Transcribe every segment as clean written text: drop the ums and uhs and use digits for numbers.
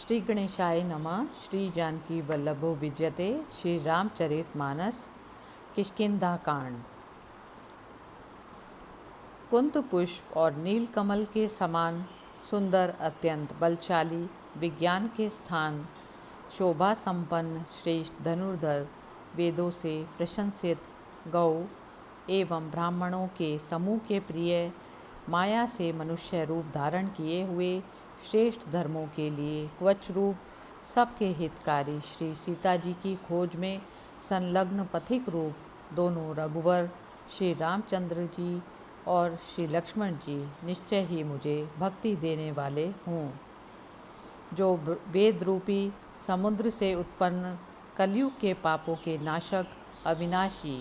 श्री गणेशाय नमः। श्री जानकी वल्लभो विजयते। श्री रामचरितमानस किष्किंधा कांड। कुंत पुष्प और नीलकमल के समान सुंदर, अत्यंत बलशाली, विज्ञान के स्थान, शोभा संपन्न, श्रेष्ठ धनुर्धर, वेदों से प्रशंसित, गौ एवं ब्राह्मणों के समूह के प्रिय, माया से मनुष्य रूप धारण किए हुए, श्रेष्ठ धर्मों के लिए कवच रूप, सबके हितकारी श्री सीता जी की खोज में संलग्न पथिक रूप दोनों रघुवर श्री रामचंद्र जी और श्री लक्ष्मण जी निश्चय ही मुझे भक्ति देने वाले हों। जो वेद रूपी समुद्र से उत्पन्न कलयुग के पापों के नाशक अविनाशी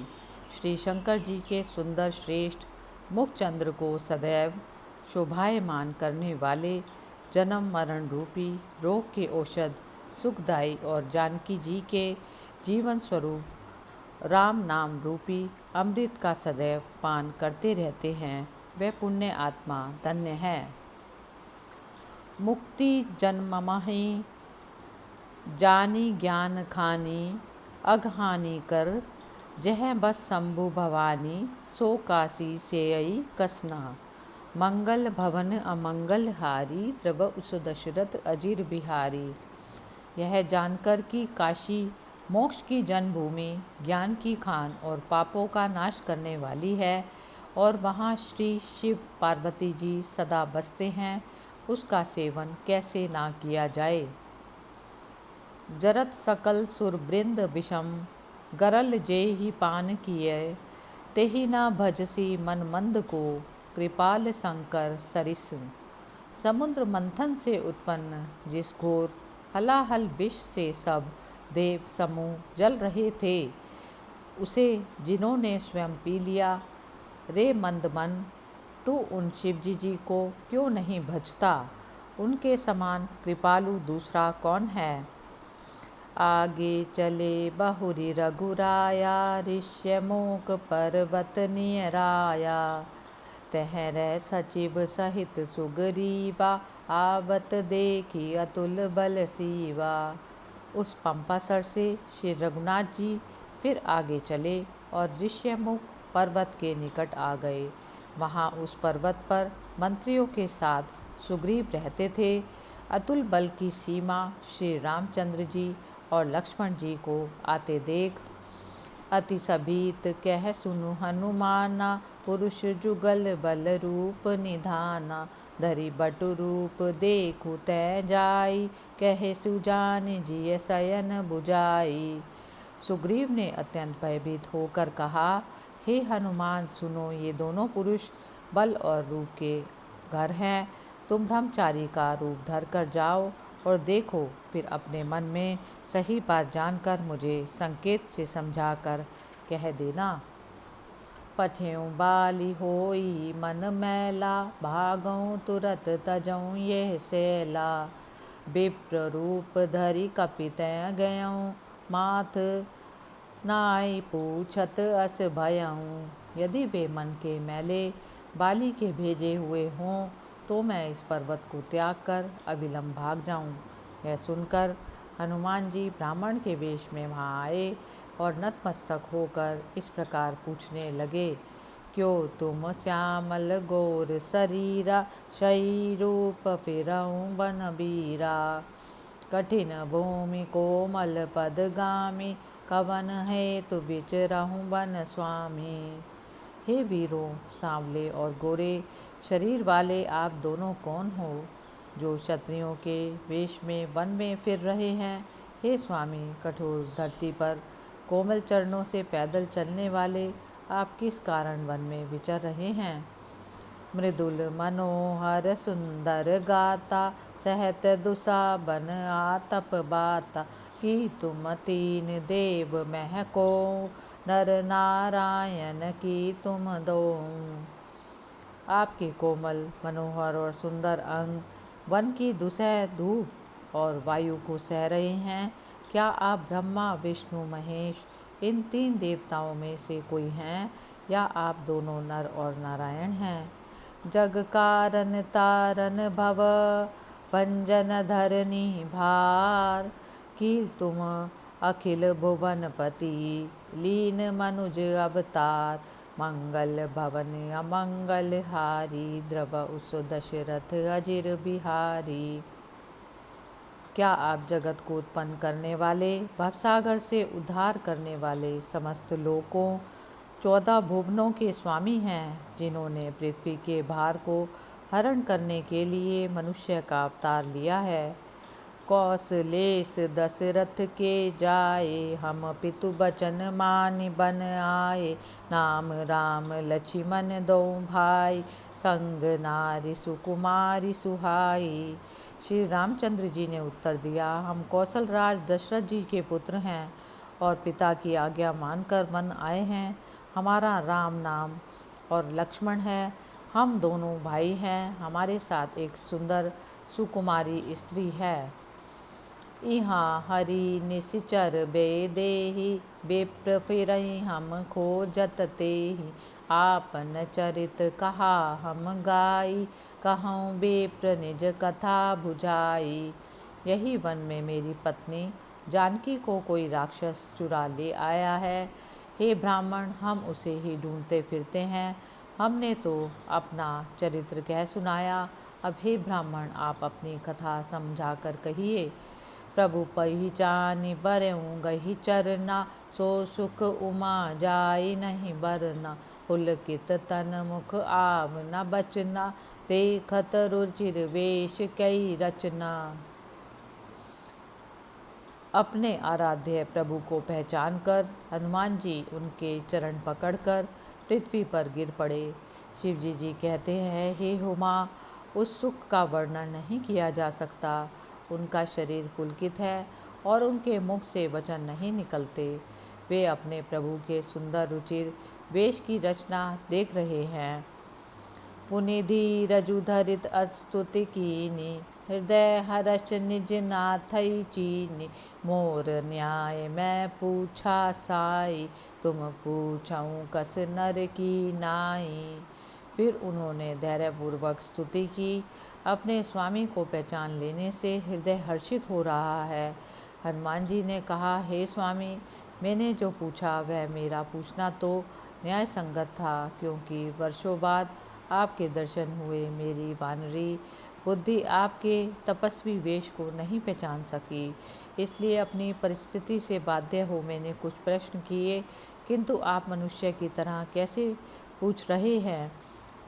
श्री शंकर जी के सुंदर श्रेष्ठ मुखचंद्र को सदैव शोभायमान करने वाले, जन्म मरण रूपी रोग के औषध सुखदायी और जानकी जी के जीवन स्वरूप राम नाम रूपी अमृत का सदैव पान करते रहते हैं, वे पुण्य आत्मा धन्य है। मुक्ति जन्ममहि जानी ज्ञान खानी, अघहानि कर जह बस शंभु भवानी, सो काशी सेयई कसना, मंगल भवन अमंगल हारी, द्रव उस दशरथ अजीर बिहारी। यह जानकर कि काशी मोक्ष की जन्मभूमि, ज्ञान की खान और पापों का नाश करने वाली है और वहाँ श्री शिव पार्वती जी सदा बसते हैं, उसका सेवन कैसे ना किया जाए। जरत सकल सुरवृंद विषम, गरल जे ही पान किए, तेहि ना भजसी मन मंद को, कृपाल शंकर सरिस। समुद्र मंथन से उत्पन्न जिस घोर हलाहल विष से सब देव समूह जल रहे थे, उसे जिन्होंने स्वयं पी लिया, रे मंदमन तू उन शिवजी जी को क्यों नहीं भजता। उनके समान कृपालु दूसरा कौन है। आगे चले बहुरी रघुराया, ऋष्यमूक पर्वत नियराया, तहरै सचिव सहित सुग्रीवा, आवत देखी अतुल बल सीवा। उस पंपासर से श्री रघुनाथ जी फिर आगे चले और ऋष्यमुख पर्वत के निकट आ गए। वहाँ उस पर्वत पर मंत्रियों के साथ सुग्रीव रहते थे। अतुल बल की सीमा श्री रामचंद्र जी और लक्ष्मण जी को आते देख अति सभीत कह सुनु हनुमाना, पुरुष जुगल बल रूप निधाना, धरि बटु रूप देखु तै जाई, कहे सुजान जिय शयन बुझाई। सुग्रीव ने अत्यंत भयभीत होकर कहा, हे हनुमान सुनो, ये दोनों पुरुष बल और रूप के घर हैं। तुम ब्रह्मचारी का रूप धर कर जाओ और देखो, फिर अपने मन में सही बात जानकर मुझे संकेत से समझाकर कह देना। पठेऊ बाली होई मन मैला, भागऊँ तुरत तजऊँ यह सेला, विप्र रूप धरि कपित गयऊँ, माथ नाई पूछत अस भयऊँ। यदि वे मन के मैले बाली के भेजे हुए हों, तो मैं इस पर्वत को त्याग कर अविलंब भाग जाऊं। यह सुनकर हनुमान जी ब्राह्मण के वेश में वहाँ आए और नतमस्तक होकर इस प्रकार पूछने लगे, क्यों तुम श्यामल गोर शरीरा, शयी रूप फिरऊँ बन बीरा, कठिन भूमि कोमल पदगामी, कवन हेतु विचरहूँ वन स्वामी। हे वीरों, सांवले और गोरे शरीर वाले आप दोनों कौन हो, जो क्षत्रियों के वेश में वन में फिर रहे हैं। हे स्वामी, कठोर धरती पर कोमल चरणों से पैदल चलने वाले आप किस कारण वन में विचर रहे हैं। मृदुल मनोहर सुंदर गाता, सहत दुसाबन आतप बाता, कि तुम तीन देव मह को, नर नारायण की तुम दो। आपके कोमल मनोहर और सुंदर अंग वन की दुसह धूप और वायु को सह रहे हैं। क्या आप ब्रह्मा विष्णु महेश इन तीन देवताओं में से कोई हैं, या आप दोनों नर और नारायण हैं। जग कारण तारन भव पंजन धरनी भार, कील तुम अखिल भुवनपति, लीन मनुज अवतार, मंगल भवन अमंगल हारी, द्रव उस दशरथ अजिर बिहारी। क्या आप जगत को उत्पन्न करने वाले, भवसागर से उद्धार करने वाले, समस्त लोकों 14 भुवनों के स्वामी हैं, जिन्होंने पृथ्वी के भार को हरण करने के लिए मनुष्य का अवतार लिया है। कौशलेश दशरथ के जाए, हम पितु बचन मानि बन आए, नाम राम लक्ष्मण दो भाई, संग नारी सुकुमारी सुहाई। श्री रामचंद्र जी ने उत्तर दिया, हम कौशल राज दशरथ जी के पुत्र हैं और पिता की आज्ञा मानकर वन आए हैं। हमारा राम नाम और लक्ष्मण है, हम दोनों भाई हैं। हमारे साथ एक सुंदर सुकुमारी स्त्री है। इहाँ हरि निश्चर बेदेहि, बेप्र फिरहि हम खोजत तेहि, आपन चरित कहा हम गाई, कहूँ बेप्र निज कथा बुझाई। यही वन में मेरी पत्नी जानकी को कोई राक्षस चुरा ले आया है। हे ब्राह्मण, हम उसे ही ढूंढते फिरते हैं। हमने तो अपना चरित्र कह सुनाया, अब हे ब्राह्मण, आप अपनी कथा समझा कर कहिए। प्रभु पहिचानि बरऊँ गही चरना, सो सुख उमा जाई नहीं बरना, पुलकित तन मुख आव न बचना, देखत रुचिर वेश कई रचना। अपने आराध्य प्रभु को पहचान कर हनुमान जी उनके चरण पकड़कर पृथ्वी पर गिर पड़े। शिव जी कहते हैं, हे हुमा, उस सुख का वर्णन नहीं किया जा सकता। उनका शरीर पुलकित है और उनके मुख से वचन नहीं निकलते। वे अपने प्रभु के सुंदर रुचिर वेश की रचना देख रहे हैं। पुनिधि रजुधरित अस्तुति कीनी, हृदय हर्ष निज नाथई चीनी, मोर न्याय मैं पूछा साई, तुम पूछऊँ कस नर की नाई। फिर उन्होंने धैर्यपूर्वक स्तुति की। अपने स्वामी को पहचान लेने से हृदय हर्षित हो रहा है। हनुमान जी ने कहा, हे स्वामी, मैंने जो पूछा वह मेरा पूछना तो न्याय संगत था, क्योंकि वर्षों बाद आपके दर्शन हुए। मेरी वानरी बुद्धि आपके तपस्वी वेश को नहीं पहचान सकी, इसलिए अपनी परिस्थिति से बाध्य हो मैंने कुछ प्रश्न किए, किंतु आप मनुष्य की तरह कैसे पूछ रहे हैं।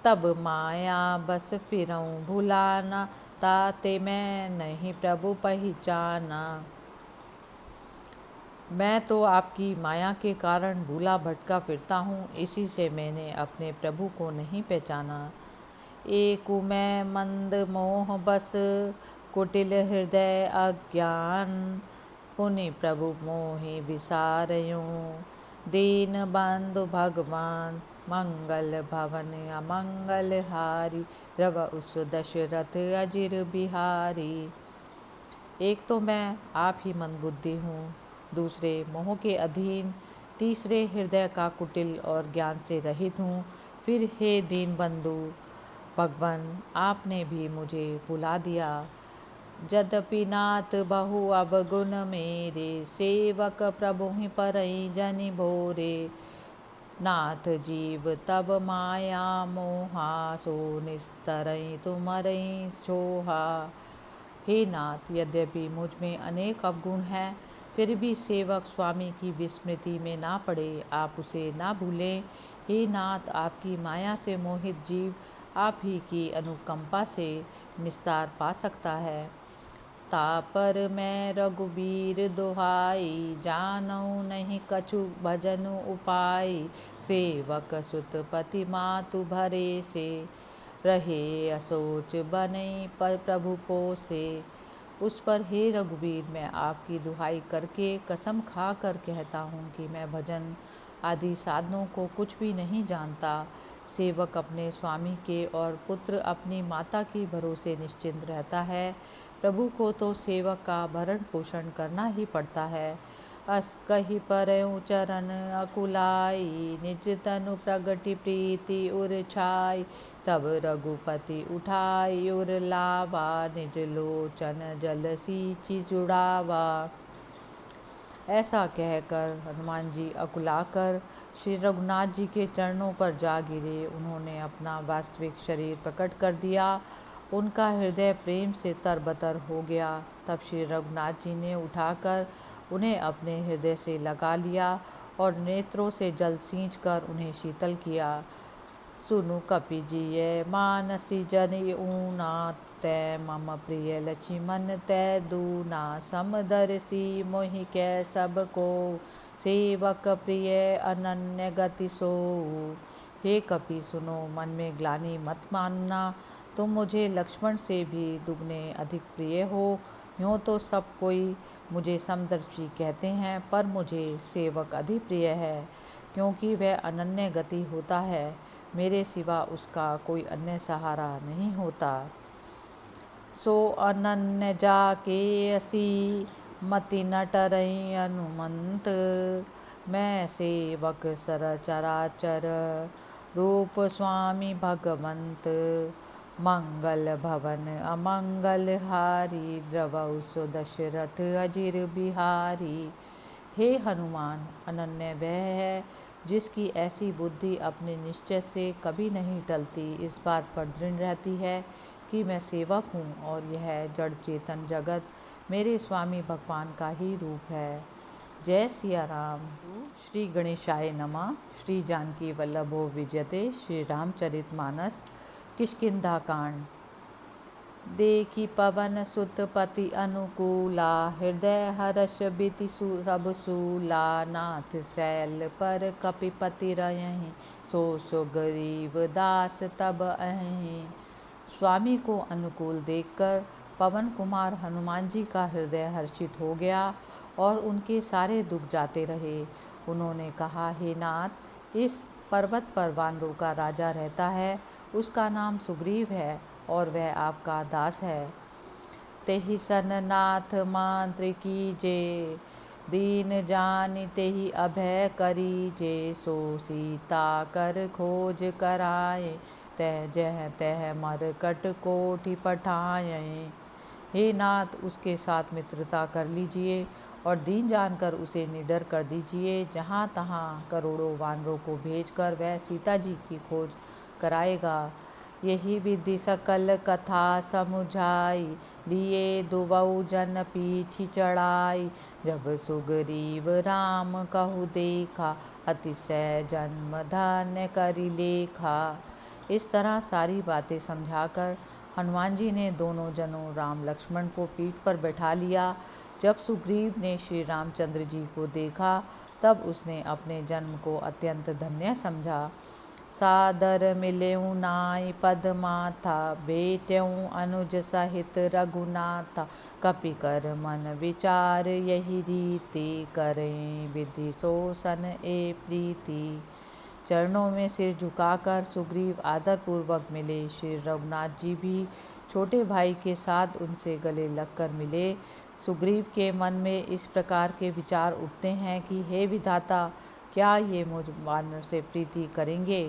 तब माया बस फिरऊँ भुलाना, ताते मैं नहीं प्रभु पहचाना। मैं तो आपकी माया के कारण भूला भटका फिरता हूँ, इसी से मैंने अपने प्रभु को नहीं पहचाना। एक मैं मंद मोह बस, कुटिल हृदय अज्ञान, पुनि प्रभु मोहि विसारयूं, दीन बंधु भगवान, मंगल भवन अमंगल हारी, द्रव उस दशरथ अजिर बिहारी। एक तो मैं आप ही मंदबुद्धि हूँ, दूसरे मोह के अधीन, तीसरे हृदय का कुटिल और ज्ञान से रहित हूँ। फिर हे दीन बंधु भगवान, आपने भी मुझे भुला दिया। यद्यपि नाथ बहु अवगुण मेरे, सेवक प्रभु ही परई जनि भोरे, नाथ जीव तब माया मोहा, सो निस्तरई तुमरई छोहा। हे नाथ, यद्यपि मुझ में अनेक अवगुण हैं, फिर भी सेवक स्वामी की विस्मृति में ना पड़े, आप उसे ना भूलें। हे नाथ, आपकी माया से मोहित जीव आप ही की अनुकंपा से निस्तार पा सकता है। तापर मैं रघुबीर दुहाई, जानऊ नहीं कछु भजन उपाय, सेवक सुत पति मातु भरे से, रहे असोच बनई पर प्रभु पोसे। उस पर हे रघुबीर, मैं आपकी दुहाई करके कसम खा कर कहता हूँ कि मैं भजन आदि साधनों को कुछ भी नहीं जानता। सेवक अपने स्वामी के और पुत्र अपनी माता की भरोसे निश्चिंत रहता है। प्रभु को तो सेवक का भरण पोषण करना ही पड़ता है। अस कही परऊँ चरण अकुलाई, निज तनु प्रगति प्रीति उर छाई, तब रघुपति उठाई उर लावा, निज लोचन जल सींचि जुड़ावा। ऐसा कहकर हनुमान जी अकुलाकर श्री रघुनाथ जी के चरणों पर जा गिरे। उन्होंने अपना वास्तविक शरीर प्रकट कर दिया। उनका हृदय प्रेम से तरबतर हो गया। तब श्री रघुनाथ जी ने उठाकर उन्हें अपने हृदय से लगा लिया और नेत्रों से जल सींचकर उन्हें शीतल किया। सुनु कपि जिय मानसी जन ऊना, तै मम प्रिय लक्ष्मण तै दूना। समदर्शी मोहि कै सब को, सेवक प्रिय अनन्य गति सो। हे कपि सुनो, मन में ग्लानि मत मानना। तुम मुझे लक्ष्मण से भी दुगने अधिक प्रिय हो। यूँ तो सब कोई मुझे समदर्शी कहते हैं, पर मुझे सेवक अधिक प्रिय है, क्योंकि वह अनन्य गति होता है। मेरे सिवा उसका कोई अन्य सहारा नहीं होता। सो अनन्य जाके असी, मति न टरई अनुमंत। मैं सेवक सर चराचर, रूप स्वामी भगवंत। मंगल भवन अमंगल हारी, द्रवौ सो दशरथ अजिर बिहारी। हे हनुमान, अनन्य वह है जिसकी ऐसी बुद्धि अपने निश्चय से कभी नहीं टलती, इस बात पर दृढ़ रहती है कि मैं सेवक हूँ और यह जड़ चेतन जगत मेरे स्वामी भगवान का ही रूप है। जय सिया राम। श्री गणेशाय नमः। श्री जानकी वल्लभो विजयते। श्री रामचरितमानस किष्किंधा कांड। देखी पवन सुत पति अनुकूला, हृदय हर्ष बीति सब सूला। नाथ शैल पर कपिपति रहहि, सो सुग्रीव दास तब अहि। स्वामी को अनुकूल देखकर पवन कुमार हनुमान जी का हृदय हर्षित हो गया और उनके सारे दुख जाते रहे। उन्होंने कहा, हे नाथ, इस पर्वत पर वानरों का राजा रहता है। उसका नाम सुग्रीव है और वह आपका दास है। तेहि सन नाथ मंत्र कीजे, दीन जानि तेहि अभय करीजे। सो सीता कर खोज कराए, तह जह तह मरकट कोटि पठाए। हे नाथ, उसके साथ मित्रता कर लीजिए और दीन जानकर उसे निडर कर दीजिए। जहाँ तहाँ करोड़ों वानरों को भेजकर वह सीता जी की खोज कराएगा। यही विधि सकल कथा समुझाई, लिए दुवौ जन पीठी चढ़ाई। जब सुग्रीव राम कहु देखा, अतिशय जन्म धन्य करि लेखा। इस तरह सारी बातें समझाकर हनुमान जी ने दोनों जनों राम लक्ष्मण को पीठ पर बैठा लिया। जब सुग्रीव ने श्री रामचंद्र जी को देखा, तब उसने अपने जन्म को अत्यंत धन्य समझा। सादर मिलेऊ नाई पद माथा, भेटेऊ अनुज सहित रघुनाथा। कपि कर मन विचार यही रीति, करें विधि सो सन ए प्रीति। चरणों में सिर झुकाकर सुग्रीव आदरपूर्वक मिले। श्री रघुनाथ जी भी छोटे भाई के साथ उनसे गले लगकर मिले। सुग्रीव के मन में इस प्रकार के विचार उठते हैं कि हे विधाता, क्या ये मुझ वानर से प्रीति करेंगे।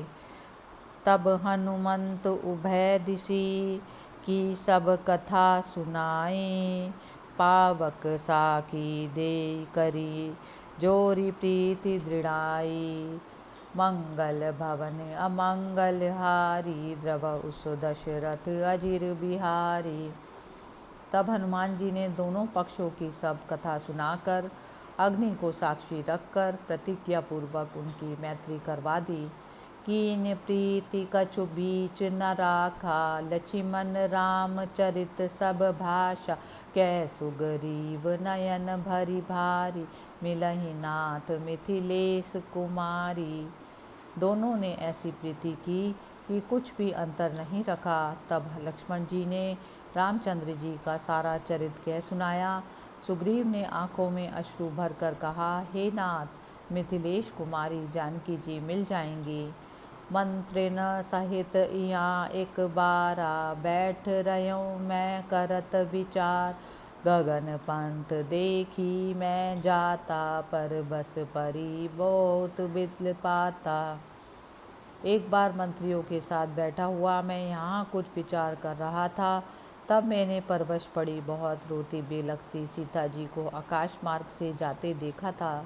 तब हनुमंत उभय दिशि, की सब कथा सुनाई। पावक साखी दे करी, जोरी प्रीति दृढ़ाई। मंगल भवन अमंगल हारी, द्रवौ सो दशरथ अजिर बिहारी। तब हनुमान जी ने दोनों पक्षों की सब कथा सुनाकर अग्नि को साक्षी रखकर प्रतिज्ञा पूर्वक उनकी मैत्री करवा दी। कीन प्रीति कछु बीच न राखा, लक्ष्मण राम चरित सब भाषा। कै सुग्रीव नयन भरी भारी, मिलहि नाथ मिथिलेश कुमारी। दोनों ने ऐसी प्रीति की कि कुछ भी अंतर नहीं रखा। तब लक्ष्मण जी ने रामचंद्र जी का सारा चरित्र कह सुनाया। सुग्रीव ने आंखों में अश्रु भर कर कहा, हे नाथ, मिथिलेश कुमारी जानकी जी मिल जाएंगी। मंत्रिन सहित इहाँ एक बारा, बैठ रह्यों मैं करत विचार। गगन पंथ देखी मैं जाता, पर बस परी बहुत बिल पाता। एक बार मंत्रियों के साथ बैठा हुआ मैं यहाँ कुछ विचार कर रहा था, तब मैंने परवश पड़ी बहुत रोती बेलखती सीता जी को आकाश मार्ग से जाते देखा था।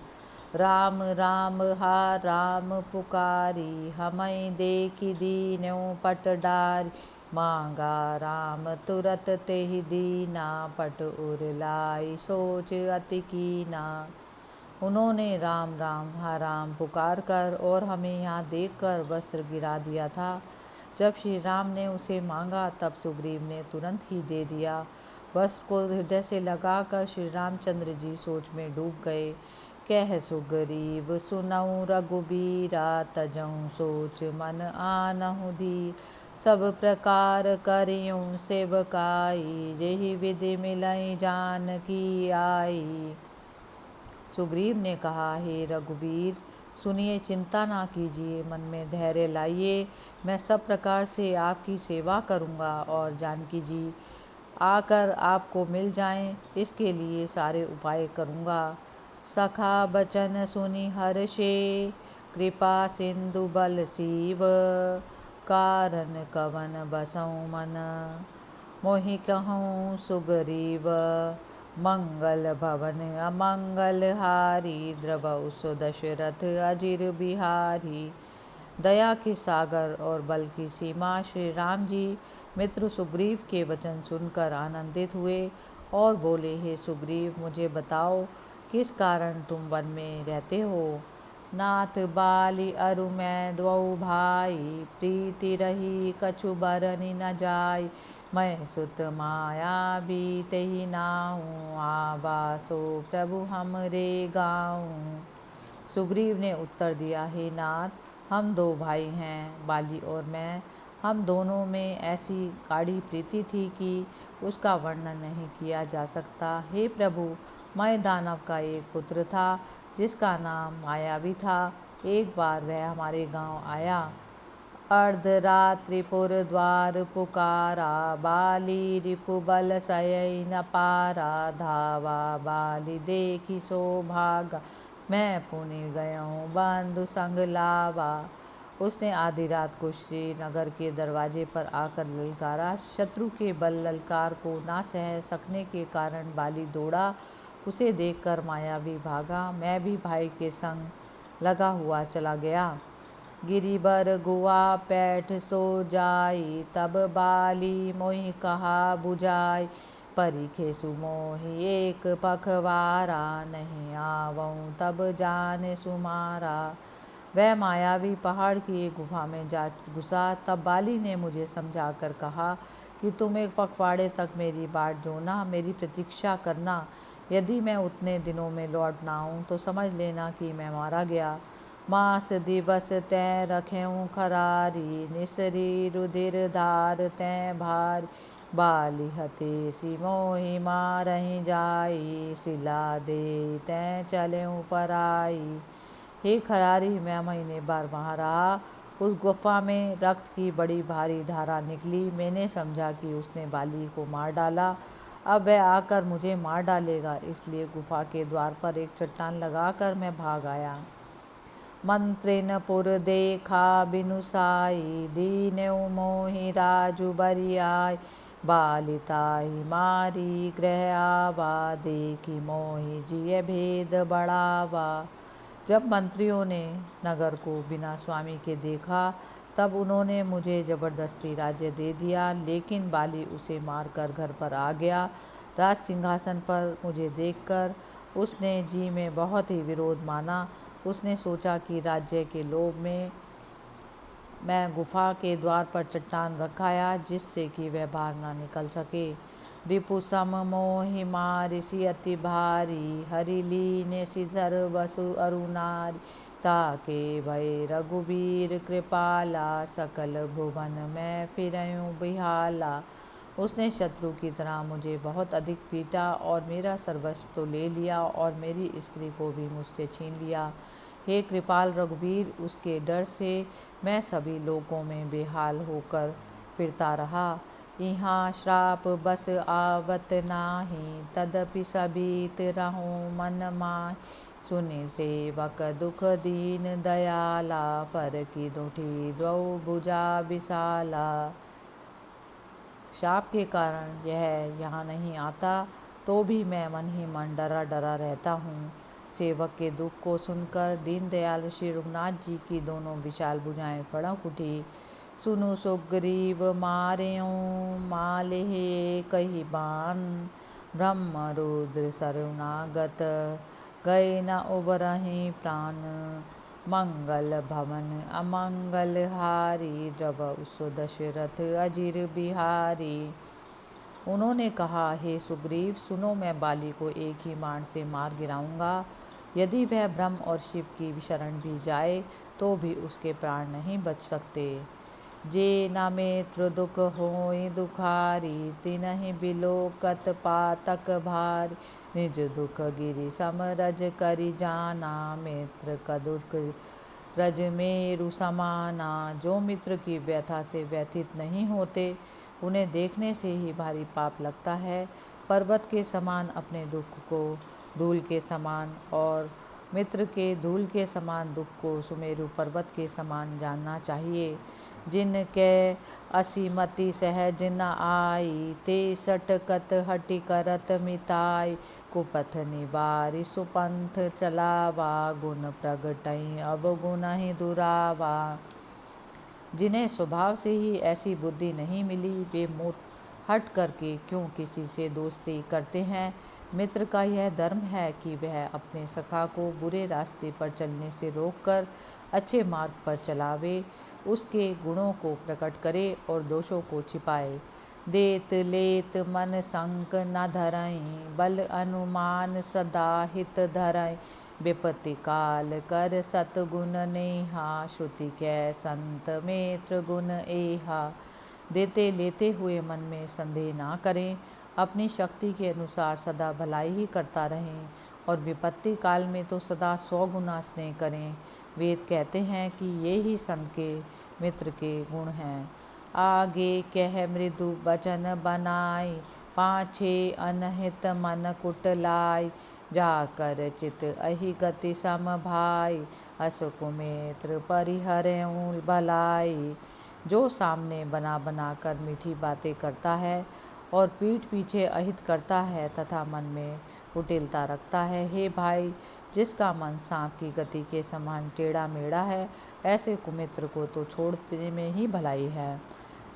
राम राम हा राम पुकारी, हमई देखी दीन्यों पट डारी, मांगा राम तुरत तेहि दीना, पट उरलाई सोच अति कीना। उन्होंने राम राम हा राम पुकार कर और हमें यहाँ देखकर वस्त्र गिरा दिया था। जब श्री राम ने उसे मांगा तब सुग्रीव ने तुरंत ही दे दिया। वस्त्र को हृदय से लगाकर श्री रामचंद्र जी सोच में डूब गए। कह सुग्रीव सुनऊं रघुबीरा, तजऊं सोच मन आनहु धीर, सब प्रकार करियूं सेवकाई, जेहि विधि मिलई जानकी आई। सुग्रीव ने कहा, हे रघुवीर सुनिए, चिंता ना कीजिए, मन में धैर्य लाइए। मैं सब प्रकार से आपकी सेवा करूँगा और जानकी जी आकर आपको मिल जाएं, इसके लिए सारे उपाय करूँगा। सखा बचन सुनि हर्षे, कृपा सिंधु बल सीव, कारण कवन बसऊं मन, मोहि कहूँ सुग्रीव, मंगल भवन अमंगल हारी, द्रवहु सो दशरथ अजिर बिहारी। दया के सागर और बल की सीमा श्री राम जी मित्र सुग्रीव के वचन सुनकर आनंदित हुए और बोले, हे सुग्रीव मुझे बताओ किस कारण तुम वन में रहते हो। नाथ बाली अरु मैं द्वौ भाई, प्रीति रही कछु बरनि न जाय, मैं सुत माया बीतेहि नाहूँ, आवासो प्रभु हमरे गाऊँ। सुग्रीव ने उत्तर दिया, हे नाथ हम दो भाई हैं, बाली और मैं। हम दोनों में ऐसी गाढ़ी प्रीति थी कि उसका वर्णन नहीं किया जा सकता। हे प्रभु, मैं दानव का एक पुत्र था जिसका नाम मायावी था। एक बार वह हमारे गांव आया। अर्धरात्रिपुर द्वार पुकारा, बाली रिपु बल सयै न पारा, धावा बाली देखी सो भागा, मैं पुनि गयों बंधु संग लावा। उसने आधी रात को श्रीनगर के दरवाजे पर आकर ललकारा। शत्रु के बल ललकार को ना सह सकने के कारण बाली दौड़ा। उसे देखकर मायावी भागा। मैं भी भाई के संग लगा हुआ चला गया। गिरिबर गुआ पैठ सो जाई, तब बाली मोहि कहा बुझाई, परिखे सुमोहि एक पखवारा, नहीं आवऊं तब जान सुमारा। वह मायावी पहाड़ की एक गुफा में जा घुसा। तब बाली ने मुझे समझाकर कहा कि तुम एक पखवाड़े तक मेरी बाट जोना, मेरी प्रतीक्षा करना। यदि मैं उतने दिनों में लौट ना आऊँ तो समझ लेना कि मैं मारा गया। मास दिवस तैं रखेऊँ खरारी, निसरी रुधिर धार तैं भारी, बाली हते सी मोहि मारहि जाई, सिला दे तैं चलेऊँ पराई। हे खरारी, मैं महीने भर वहाँ रहा। उस गुफा में रक्त की बड़ी भारी धारा निकली। मैंने समझा कि उसने बाली को मार डाला। अब वह आकर मुझे मार डालेगा, इसलिए गुफा के द्वार पर एक चट्टान लगाकर मैं भाग आया। मंत्रिन पुर देखा बिनु साई, दीन्यों मोहि राजु बरियाई, बालिताहि मारी गृह आवा, देखी मोहि जिय भेद बढ़ावा। जब मंत्रियों ने नगर को बिना स्वामी के देखा तब उन्होंने मुझे जबरदस्ती राज्य दे दिया, लेकिन बाली उसे मारकर घर पर आ गया। राज सिंहासन पर मुझे देखकर उसने जी में बहुत ही विरोध माना। उसने सोचा कि राज्य के लोभ में मैं गुफा के द्वार पर चट्टान रखाया, जिससे कि वह बाहर ना निकल सके। रिपु सम मोहि मारिसी अति भारी, हरि लीने सिधर वसु अरुणारी, ताके भय रघुबीर कृपाला, सकल भुवन में फिरयूं बिहाला। उसने शत्रु की तरह मुझे बहुत अधिक पीटा और मेरा सर्वस्व तो ले लिया और मेरी स्त्री को भी मुझसे छीन लिया। हे कृपाल रघुवीर, उसके डर से मैं सभी लोगों में बेहाल होकर फिरता रहा। यहाँ श्राप बस आवत नाही, तदपि सबीत रहूं मन माहि, सुनि सेवक दुख दीन दयाला, फर की दूठी द्वौ भुजा विशाला। शाप के कारण यह यहाँ नहीं आता, तो भी मैं मन ही मन डरा डरा रहता हूँ। सेवक के दुख को सुनकर दीनदयाल श्री रघुनाथ जी की दोनों विशाल भुजाएं फड़क उठी। सुनु सुग्रीव मार्यों मालेहि कही बान, ब्रह्म रुद्र शरणागत गए न उबरहि प्राण। मंगल भवन अमंगल हारी, द्रवहु सो दशरथ अजिर बिहारी। उन्होंने कहा, हे सुग्रीव सुनो, मैं बाली को एक ही बाण से मार गिराऊंगा। यदि वह ब्रह्म और शिव की शरण भी जाए तो भी उसके प्राण नहीं बच सकते। जे न मित्र दुख होई दुखारी, तिनहि बिलोकत पातक भारी। निज दुख गिरि समरज करि जाना, मित्र का दुख रज मेरु समाना। जो मित्र की व्यथा से व्यथित नहीं होते, उन्हें देखने से ही भारी पाप लगता है। पर्वत के समान अपने दुख को धूल के समान, और मित्र के धूल के समान दुख को सुमेरु पर्वत के समान जानना चाहिए। जिनके असीमति सहज न आई, ते सटकत हटि करत मिताई। कुपथ निवारि सुपंथ चलावा, गुण प्रगटई अवगुण ही दुरावा। जिन्हें स्वभाव से ही ऐसी बुद्धि नहीं मिली, वे मूर्ख हट करके क्यों किसी से दोस्ती करते हैं। मित्र का यह धर्म है कि वह अपने सखा को बुरे रास्ते पर चलने से रोककर अच्छे मार्ग पर चलावे, उसके गुणों को प्रकट करे और दोषों को छिपाए। देत लेत मन संक न धरई, बल अनुमान सदा हित धरई। विपत्ति काल कर सतगुण नेहा, श्रुति कै संत मित्र गुण एहा। देते लेते हुए मन में संदेह ना करें, अपनी शक्ति के अनुसार सदा भलाई ही करता रहें, और विपत्ति काल में तो सदा 100 गुना स्नेह करें। वेद कहते हैं कि ये ही संत के मित्र के गुण हैं। आगे कह मृदु वचन बनाई, पाछे अनहित मन कुटलाई। जाकर चित अहि गति सम भाई, अस कुमित्र परिहरऊं भलाई। जो सामने बना बना कर मीठी बातें करता है और पीठ पीछे अहित करता है तथा मन में कुटिलता रखता है, हे भाई, जिसका मन सांप की गति के समान टेढ़ा मेढ़ा है, ऐसे कुमित्र को तो छोड़ने में ही भलाई है।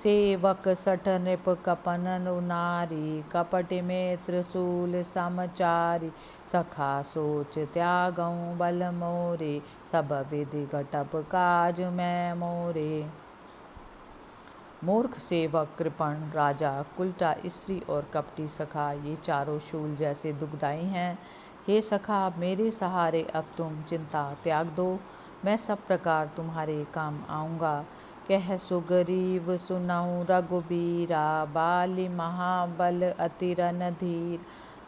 सेवक सठ नृप कपन नारी, कपट मित्र सूल समचारी। सखा सोच त्यागऊं बल मोरे, सब विधि घटप काज मैं मोरे। मूर्ख सेवक, कृपण, राजा, कुलटा स्त्री और कपटी सखा, ये चारों शूल जैसे दुखदाई हैं। हे सखा, मेरे सहारे अब तुम चिंता त्याग दो, मैं सब प्रकार तुम्हारे काम आऊँगा। कह सुग्रीव सुनऊं रघुबीरा, बाली महाबल अति रणधीर।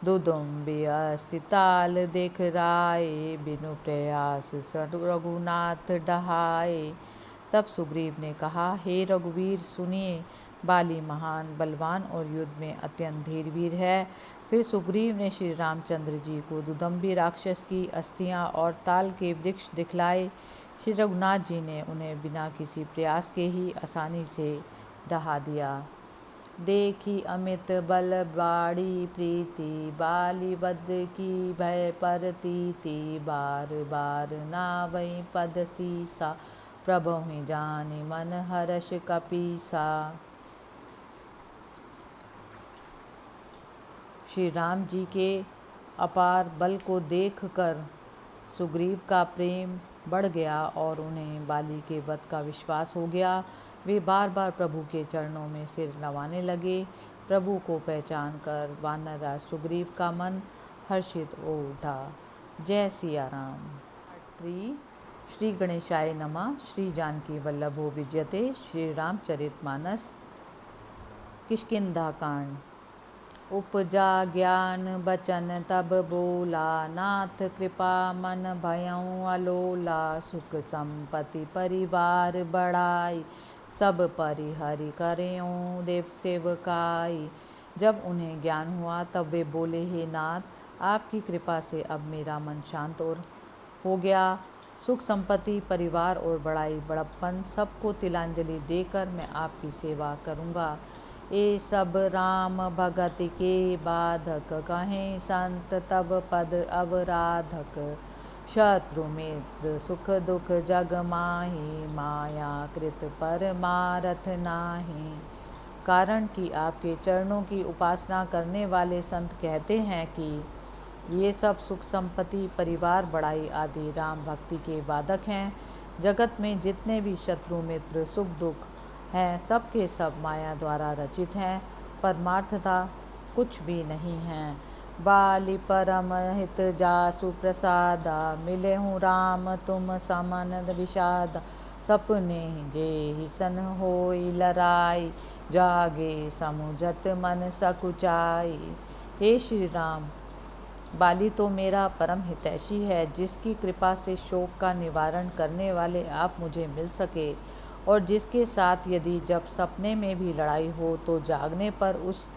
दुदुम्बि अस्ति ताल देख राये, बिनु प्रयास रघुनाथ डहाए। तब सुग्रीव ने कहा, हे रघुवीर सुनिए, बाली महान बलवान और युद्ध में अत्यंत धीरवीर है। फिर सुग्रीव ने श्री रामचंद्र जी को दुदम्बी राक्षस की अस्थियां और ताल के वृक्ष दिखलाए। श्री रघुनाथ जी ने उन्हें बिना किसी प्रयास के ही आसानी से ढहा दिया। देखी अमित बल बाड़ी प्रीति, बाली वध की भय परतीति। बार बार नावई पद सीसा, प्रभु ही जानी मन हर्ष कपीसा। श्री राम जी के अपार बल को देखकर सुग्रीव का प्रेम बढ़ गया और उन्हें बाली के वध का विश्वास हो गया। वे बार बार प्रभु के चरणों में सिर नवाने लगे। प्रभु को पहचान कर वानरराज सुग्रीव का मन हर्षित हो उठा। जय सिया राम। 3 श्री गणेशाय नमः। श्री जानकी वल्लभो विजयते। श्री रामचरितमानस किष्किंधा कांड। उपजा ज्ञान बचन तब बोला, नाथ कृपा मन भयऊं अलोला। सुख संपत्ति परिवार बढ़ाई, सब परिहरि करेऊं देव सेवकाई। जब उन्हें ज्ञान हुआ तब वे बोले, हे नाथ, आपकी कृपा से अब मेरा मन शांत और हो गया। सुख संपत्ति, परिवार और बड़ाई बड़प्पन सबको तिलांजलि देकर मैं आपकी सेवा करूँगा। ये सब राम भगत के बाधक, कहें संत तब पद अवराधक। शत्रु मित्र सुख दुख जग माही, माया कृत परमारथ नाही। कारण कि आपके चरणों की उपासना करने वाले संत कहते हैं कि ये सब सुख संपत्ति, परिवार, बड़ाई आदि राम भक्ति के बाधक हैं। जगत में जितने भी शत्रु मित्र सुख दुख हैं, सब के सब माया द्वारा रचित हैं, परमार्थता कुछ भी नहीं हैं। बाली परम हित जासु प्रसादा, मिले हूँ राम तुम समन विषादा। सपने जे ही सन होई लराई, जागे समुझत मन सकुचाई। हे श्री राम, बाली तो मेरा परम हितैषी है, जिसकी कृपा से शोक का निवारण करने वाले आप मुझे मिल सके, और जिसके साथ यदि जब सपने में भी लड़ाई हो तो जागने पर उस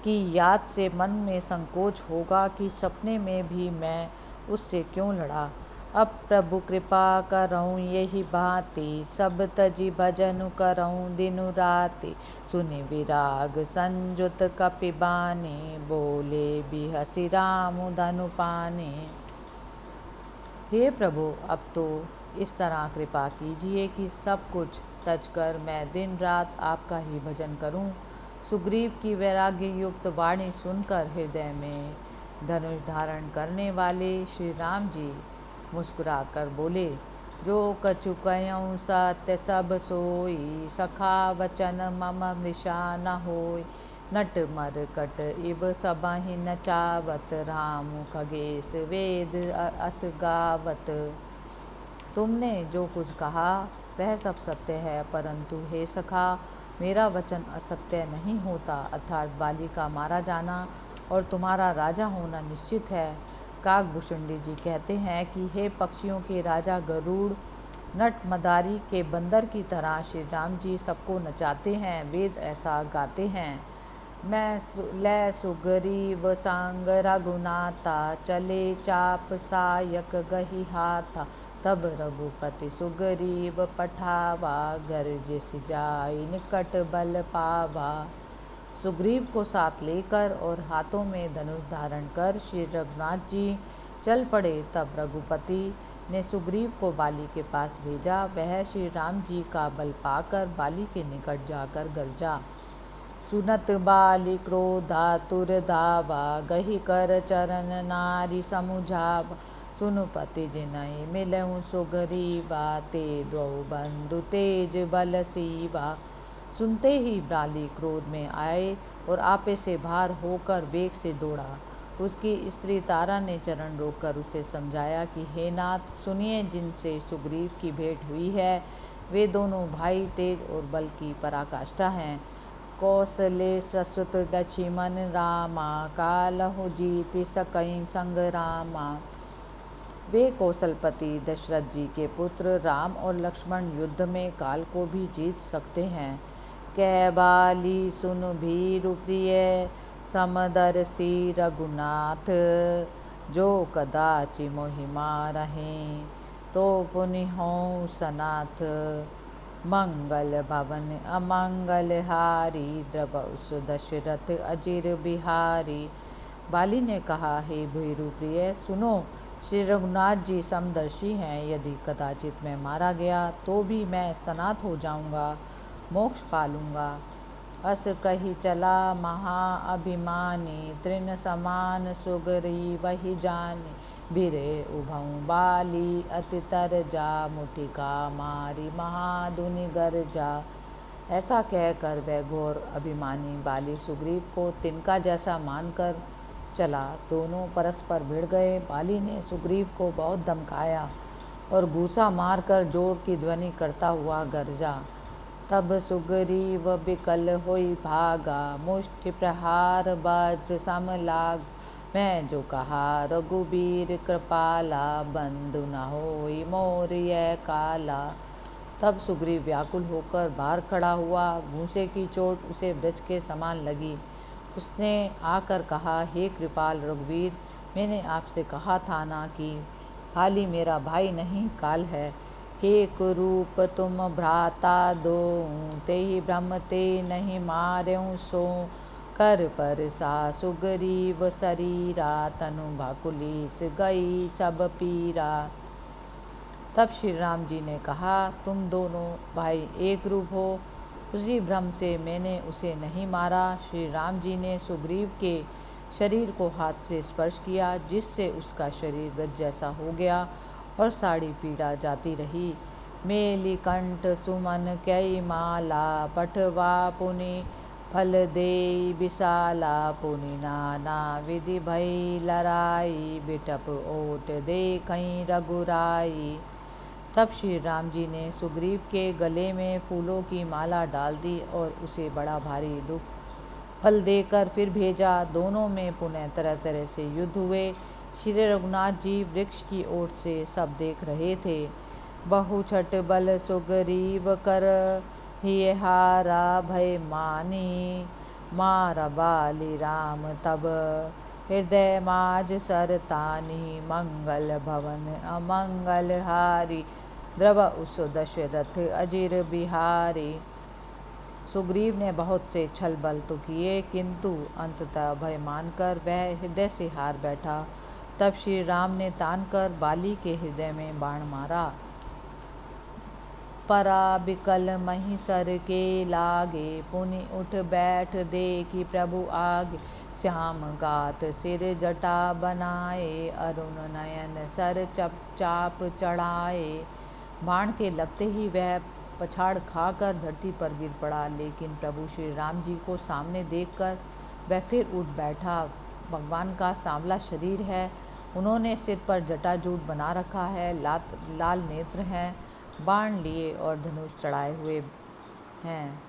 की याद से मन में संकोच होगा कि सपने में भी मैं उससे क्यों लड़ा। अब प्रभु कृपा करऊँ यही भांति, सब तजी भजन करऊँ दिनु राति। सुनि विराग संजुत कपिबानी, बोले बिहसी राम धनु पानी। हे प्रभु, अब तो इस तरह कृपा कीजिए कि सब कुछ तज कर मैं दिन रात आपका ही भजन करूं। सुग्रीव की वैराग्य युक्त वाणी सुनकर हृदय में धनुष धारण करने वाले श्री राम जी मुस्कुराकर बोले, जो कछु कह्यूँ सत्य सब सोई, सखा वचन मम मृषा न होय। नट मर कट इव सबहि नचावत, राम खगेश वेद अस गावत। तुमने जो कुछ कहा वह सब सत्य है, परंतु हे सखा, मेरा वचन असत्य नहीं होता, अर्थात बाली का मारा जाना और तुम्हारा राजा होना निश्चित है। काकभूषुंडी जी कहते हैं कि हे पक्षियों के राजा गरुड़, नट मदारी के बंदर की तरह श्री राम जी सबको नचाते हैं, वेद ऐसा गाते हैं। मैं लय सुग्रीव सांग रघुनाथा, चले चाप सायक गही हाथा। तब रघुपति सुग्रीव पठावा, गर्जिस जाई निकट बल पावा। सुग्रीव को साथ लेकर और हाथों में धनुष धारण कर श्री रघुनाथ जी चल पड़े। तब रघुपति ने सुग्रीव को बाली के पास भेजा। वह श्री राम जी का बल पाकर बाली के निकट जाकर गरजा। सुनत बाली क्रोधातुर धावा, गही कर चरण नारी समुझावा। सुनुपति जिनहि मिलऊँ सुग्रीवा, ते द्वौ बंधु तेज बल सीवा। सुनते ही बाली क्रोध में आए और आपे से भार होकर वेग से दौड़ा। उसकी स्त्री तारा ने चरण रोककर उसे समझाया कि हे नाथ, सुनिए, जिनसे सुग्रीव की भेंट हुई है वे दोनों भाई तेज और बल की पराकाष्ठा हैं। कौशले ससुत लक्ष्मण रामा, कालहु जीति सकई संग्रामा। वे कौशलपति दशरथ जी के पुत्र राम और लक्ष्मण युद्ध में काल को भी जीत सकते हैं। कह बाली सुन भीरु प्रिय, समदर्शी रघुनाथ। जो कदाचि मोहि मारहिं, तो पुनि हों सनाथ। मंगल भवन अमंगल हारी, द्रवसु दशरथ अजिर बिहारी। बाली ने कहा, हे भीरु प्रिय, सुनो, श्री रघुनाथ जी समदर्शी हैं। यदि कदाचित मैं मारा गया तो भी मैं सनाथ हो जाऊंगा, मोक्ष पालूंगा। अस कही चला महाअभिमानी, तृण समान सुग्रीव वही जानी। बिरे उभऊ बाली अति तरजा, मुठिका मारी महाधुनि गरजा। ऐसा कहकर वह घोर अभिमानी बाली सुग्रीव को तिनका जैसा मानकर चला। दोनों परस्पर भिड़ गए। बाली ने सुग्रीव को बहुत धमकाया और घूसा मारकर जोर की ध्वनि करता हुआ गरजा। तब सुग्रीव विकल होई भागा, मुष्टि प्रहार वज्र सम लाग। मैं जो कहा रघुबीर कृपाला, बंधु न होई मोर यह काला। तब सुग्रीव व्याकुल होकर बाहर खड़ा हुआ। घूंसे की चोट उसे वृक्ष के समान लगी उसने आकर कहा, हे कृपाल रघुवीर, मैंने आपसे कहा था ना कि हाली मेरा भाई नहीं काल है। एक रूप तुम भ्राता दो, ते ही ब्रह्म ते नहीं मार्यों सो। कर पर सा सुग्रीव शरीरा, तनु भाकुलीस गई सब पीरा। तब श्री राम जी ने कहा, तुम दोनों भाई एक रूप हो, उसी भ्रम से मैंने उसे नहीं मारा। श्री राम जी ने सुग्रीव के शरीर को हाथ से स्पर्श किया, जिससे उसका शरीर वृद्ध जैसा हो गया और साड़ी पीड़ा जाती रही। मेली कंठ सुमन कई माला, पठवा पुनि फल दे विशाला। पुनि नाना विधि भई लड़ाई, बिटप ओट दे कहीं रघुराई। तब श्री राम जी ने सुग्रीव के गले में फूलों की माला डाल दी और उसे बड़ा भारी दुख फल देकर फिर भेजा। दोनों में पुनः तरह तरह से युद्ध हुए। श्री रघुनाथ जी वृक्ष की ओर से सब देख रहे थे। बहु छठ बल सुग्रीव कर, हिय हारा भय मानी। मार बाली राम तब, हृदय माज सरतानी। मंगल भवन अमंगल हारी, द्रव उस दशरथ अजिर बिहारी। सुग्रीव ने बहुत से छल बल तो किए, किंतु अंततः भय मानकर वह हृदय से हार बैठा। तब श्री राम ने तान कर बाली के हृदय में बाण मारा। परा बिकल महिषर के लागे, पुनि उठ बैठ देखी प्रभु आगे। श्याम गात सिर जटा बनाए, अरुण नयन सर चप चाप चढ़ाए। बाण के लगते ही वह पछाड़ खाकर धरती पर गिर पड़ा, लेकिन प्रभु श्री राम जी को सामने देखकर वह फिर उठ बैठा। भगवान का सांवला शरीर है, उन्होंने सिर पर जटाजूट बना रखा है, लाल नेत्र हैं, बाण लिए और धनुष चढ़ाए हुए हैं।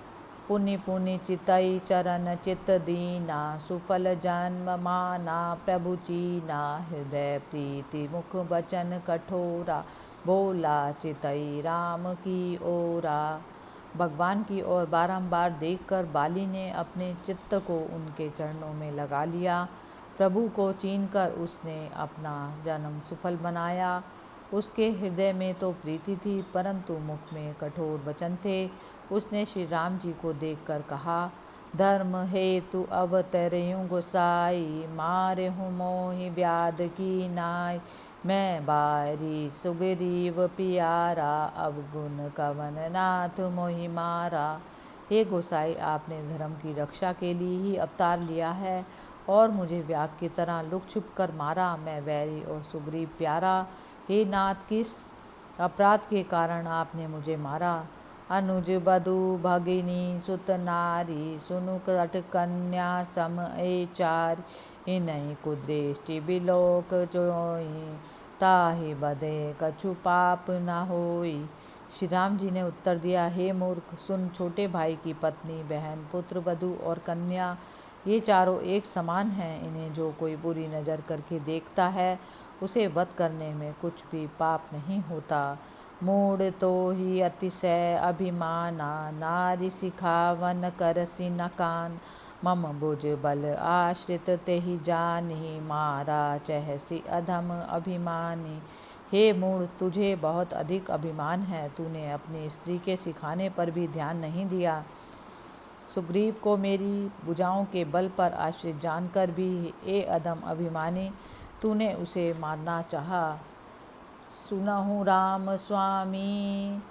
पुनि पुनि चितई चरण चित दीना, सुफल जन्म माना प्रभु चीना। हृदय प्रीति मुख वचन कठोरा, बोला चितई राम की ओरा। भगवान की ओर बारंबार देखकर बाली ने अपने चित्त को उनके चरणों में लगा लिया। प्रभु को चीनकर उसने अपना जन्म सफल बनाया। उसके हृदय में तो प्रीति थी, परंतु मुख में कठोर वचन थे। उसने श्री राम जी को देखकर कहा, धर्म हेतु अवतरयूं गोसाई, मारे हूँ मोहि व्याध की नाई। मैं बारी सुग्रीव पियारा, अब गुण कवन नाथ मोहि मारा। हे गोसाई, आपने धर्म की रक्षा के लिए ही अवतार लिया है और मुझे व्याघ की तरह लुक छुप कर मारा। मैं वैरी और सुग्रीव प्यारा। हे नाथ, किस अपराध के कारण आपने मुझे मारा। अनुज बधु भगिनी सुत नारी, सुनु कट कन्या सम ए चारी। इनहि कुदृष्टि बिलोक जोई, ताहि बदे कछु पाप न होई। श्री राम जी ने उत्तर दिया, हे मूर्ख, सुन, छोटे भाई की पत्नी, बहन, पुत्र, वधु और कन्या, ये चारों एक समान हैं। इन्हें जो कोई बुरी नज़र करके देखता है, उसे वध करने में कुछ भी पाप नहीं होता। मूढ़ तो ही अतिशय अभिमाना, नारी सिखावन करसी न कान। मम भुज बल आश्रित तेहि जानी, मारा चहसी अधम अभिमानी। हे मूढ़, तुझे बहुत अधिक अभिमान है, तूने अपनी स्त्री के सिखाने पर भी ध्यान नहीं दिया। सुग्रीव को मेरी भुजाओं के बल पर आश्रित जानकर भी, ए अधम अभिमानी, तूने उसे मारना चाहा। सुनहु राम स्वामी,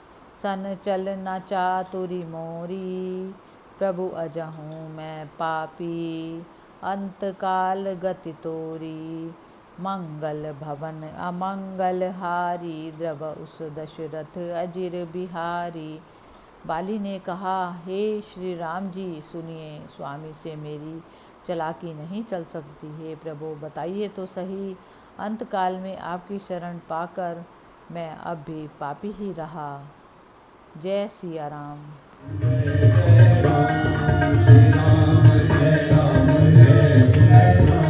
सन चल न चातुरी मोरी। प्रभु अजहूँ मैं पापी, अंतकाल गति तोरी। मंगल भवन अमंगल हारी, द्रव उस दशरथ अजिर बिहारी। बाली ने कहा, हे श्री राम जी, सुनिए, स्वामी से मेरी चालाकी नहीं चल सकती। हे प्रभु, बताइए तो सही, अंतकाल में आपकी शरण पाकर मैं अब भी पापी ही रहा। जय सिया राम। जय राम, जय राम, जय राम, जय जय राम।